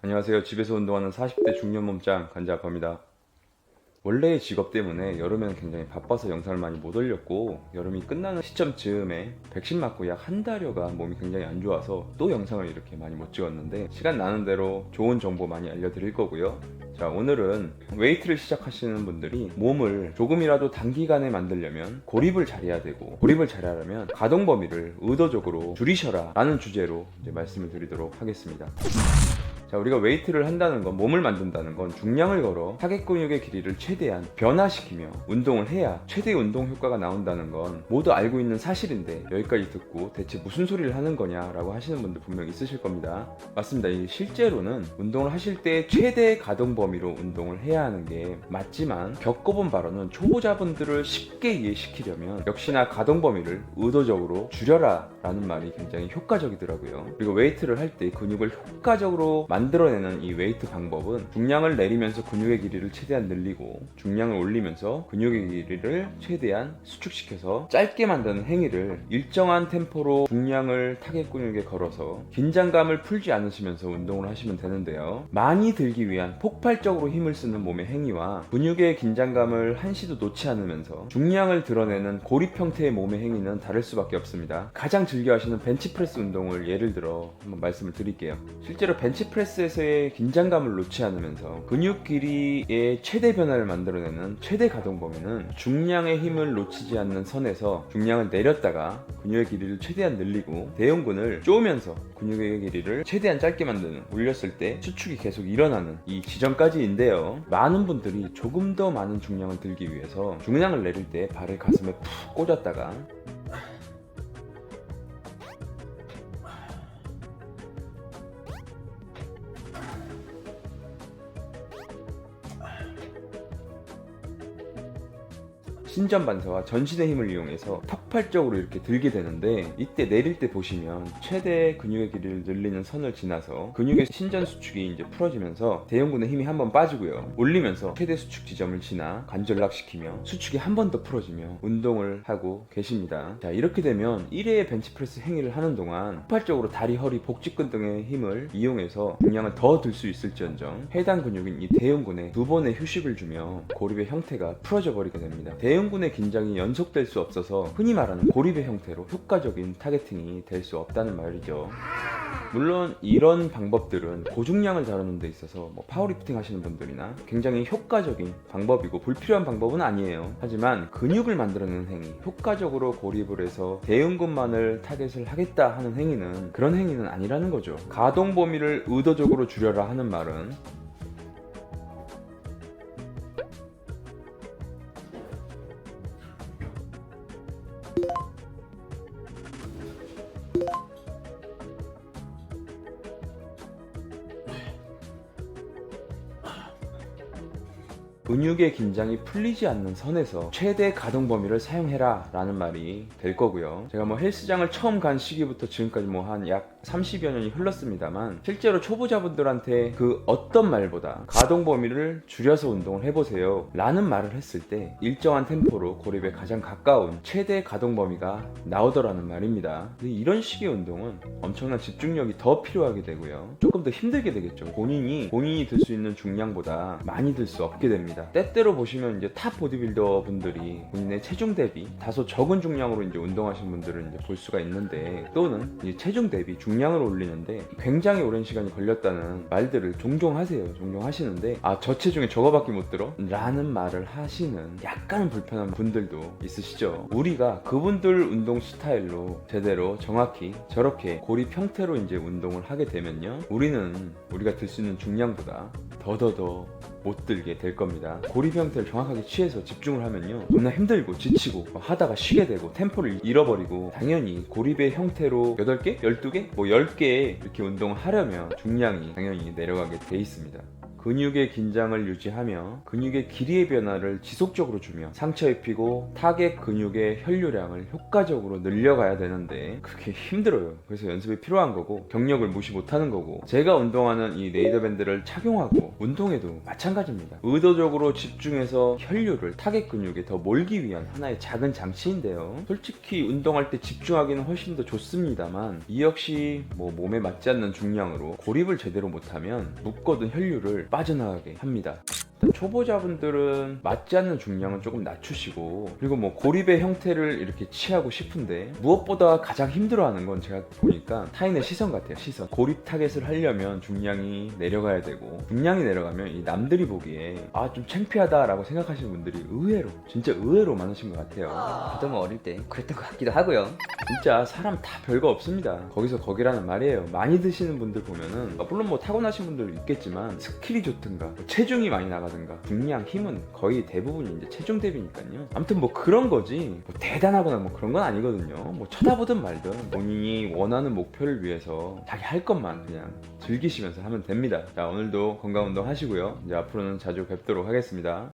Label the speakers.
Speaker 1: 안녕하세요. 집에서 운동하는 40대 중년 몸짱 간자아빠입니다. 원래의 직업 때문에 여름에는 굉장히 바빠서 영상을 많이 못 올렸고, 여름이 끝나는 시점쯤에 백신 맞고 약 한 달여간 몸이 굉장히 안 좋아서 또 영상을 이렇게 많이 못 찍었는데, 시간 나는 대로 좋은 정보 많이 알려드릴 거고요. 자, 오늘은 웨이트를 시작하시는 분들이 몸을 조금이라도 단기간에 만들려면 고립을 잘해야 되고, 고립을 잘하려면 가동 범위를 의도적으로 줄이셔라 라는 주제로 이제 말씀을 드리도록 하겠습니다. 자, 우리가 웨이트를 한다는 건, 몸을 만든다는 건 중량을 걸어 타겟 근육의 길이를 최대한 변화시키며 운동을 해야 최대 운동 효과가 나온다는 건 모두 알고 있는 사실인데, 여기까지 듣고 대체 무슨 소리를 하는 거냐라고 하시는 분들 분명 있으실 겁니다. 맞습니다. 실제로는 운동을 하실 때 최대 가동 범위로 운동을 해야 하는 게 맞지만, 겪어본 바로는 초보자분들을 쉽게 이해시키려면 역시나 가동 범위를 의도적으로 줄여라 라는 말이 굉장히 효과적이더라고요. 그리고 웨이트를 할 때 근육을 효과적으로 만들어내는 이 웨이트 방법은, 중량을 내리면서 근육의 길이를 최대한 늘리고 중량을 올리면서 근육의 길이를 최대한 수축시켜서 짧게 만드는 행위를 일정한 템포로 중량을 타겟 근육에 걸어서 긴장감을 풀지 않으시면서 운동을 하시면 되는데요. 많이 들기 위한 폭발적으로 힘을 쓰는 몸의 행위와 근육의 긴장감을 한시도 놓지 않으면서 중량을 드러내는 고립 형태의 몸의 행위는 다를 수밖에 없습니다. 가장 즐겨 하시는 벤치프레스 운동을 예를 들어 한번 말씀을 드릴게요. 실제로 벤치프레스에서의 긴장감을 놓지 않으면서 근육 길이의 최대 변화를 만들어내는 최대 가동 범위는, 중량의 힘을 놓치지 않는 선에서 중량을 내렸다가 근육의 길이를 최대한 늘리고 대형근을 쪼으면서 근육의 길이를 최대한 짧게 만드는, 올렸을 때 수축이 계속 일어나는 이 지점까지인데요. 많은 분들이 조금 더 많은 중량을 들기 위해서 중량을 내릴 때 발을 가슴에 푹 꽂았다가 신전반사와 전신의 힘을 이용해서 폭발적으로 이렇게 들게 되는데, 이때 내릴 때 보시면 최대 근육의 길이를 늘리는 선을 지나서 근육의 신전 수축이 이제 풀어지면서 대형근의 힘이 한번 빠지고요. 올리면서 최대 수축 지점을 지나 관절락시키며 수축이 한 번 더 풀어지며 운동을 하고 계십니다. 자, 이렇게 되면 1회의 벤치프레스 행위를 하는 동안 폭발적으로 다리, 허리, 복직근 등의 힘을 이용해서 중량을 더 들 수 있을지언정 해당 근육인 이 대형근에 두 번의 휴식을 주며 고립의 형태가 풀어져 버리게 됩니다. 대형근의 긴장이 연속될 수 없어서 흔히 말하는 고립의 형태로 효과적인 타겟팅이 될 수 없다는 말이죠. 물론 이런 방법들은 고중량을 다루는 데 있어서 파워리프팅 하시는 분들이나 굉장히 효과적인 방법이고 불필요한 방법은 아니에요. 하지만 근육을 만들어내는 행위, 효과적으로 고립을 해서 대형근만을 타겟을 하겠다 하는 행위는 그런 행위는 아니라는 거죠. 가동 범위를 의도적으로 줄여라 하는 말은, 근육의 긴장이 풀리지 않는 선에서 최대 가동 범위를 사용해라 라는 말이 될 거고요. 제가 헬스장을 처음 간 시기부터 지금까지 한 약 30여 년이 흘렀습니다만, 실제로 초보자분들한테 그 어떤 말보다 가동 범위를 줄여서 운동을 해보세요 라는 말을 했을 때 일정한 템포로 고립에 가장 가까운 최대 가동 범위가 나오더라는 말입니다. 근데 이런 식의 운동은 엄청난 집중력이 더 필요하게 되고요, 조금 더 힘들게 되겠죠. 본인이 들 수 있는 중량보다 많이 들 수 없게 됩니다. 때때로 보시면 이제 탑 보디빌더 분들이 본인의 체중 대비 다소 적은 중량으로 이제 운동하시는 분들을 이제 볼 수가 있는데, 또는 이제 체중 대비 중량을 올리는데 굉장히 오랜 시간이 걸렸다는 말들을 종종 하세요. 종종 하시는데, 저 체중에 저거밖에 못 들어? 라는 말을 하시는 약간은 불편한 분들도 있으시죠. 우리가 그분들 운동 스타일로 제대로 정확히 저렇게 고립 형태로 이제 운동을 하게 되면요, 우리가 들 수 있는 중량보다 더더더 못 들게 될 겁니다. 고립 형태를 정확하게 취해서 집중을 하면요, 너무나 힘들고 지치고 하다가 쉬게 되고 템포를 잃어버리고, 당연히 고립의 형태로 8개? 12개? 10개 이렇게 운동을 하려면 중량이 당연히 내려가게 돼 있습니다. 근육의 긴장을 유지하며 근육의 길이의 변화를 지속적으로 주며 상처 입히고 타겟 근육의 혈류량을 효과적으로 늘려가야 되는데 그게 힘들어요. 그래서 연습이 필요한 거고 경력을 무시 못하는 거고, 제가 운동하는 이 네이더밴드를 착용하고 운동에도 마찬가지입니다. 의도적으로 집중해서 혈류를 타겟 근육에 더 몰기 위한 하나의 작은 장치인데요. 솔직히 운동할 때 집중하기는 훨씬 더 좋습니다만 이 역시 뭐 몸에 맞지 않는 중량으로 고립을 제대로 못하면 묶어둔 혈류를 빠져나가게 합니다. 초보자분들은 맞지 않는 중량은 조금 낮추시고, 그리고 뭐 고립의 형태를 이렇게 취하고 싶은데 무엇보다 가장 힘들어하는 건 제가 보니까 타인의 시선 같아요. 시선. 고립 타겟을 하려면 중량이 내려가야 되고, 중량이 내려가면 이 남들이 보기에 좀 창피하다 라고 생각하시는 분들이 의외로, 진짜 의외로 많으신 것 같아요.
Speaker 2: 저도 뭐 어릴 때 그랬던 것 같기도 하고요.
Speaker 1: 진짜 사람 다 별거 없습니다. 거기서 거기라는 말이에요. 많이 드시는 분들 보면은 물론 뭐 타고나신 분들도 있겠지만 스킬이 좋든가 뭐 체중이 많이 나가든가 중량, 힘은 거의 대부분이 이제 체중 대비니까요. 아무튼 뭐 그런 거지 뭐 대단하거나 뭐 그런 건 아니거든요. 뭐 쳐다보든 말든 본인이 원하는 목표를 위해서 자기 할 것만 그냥 즐기시면서 하면 됩니다. 자, 오늘도 건강 운동 하시고요. 이제 앞으로는 자주 뵙도록 하겠습니다.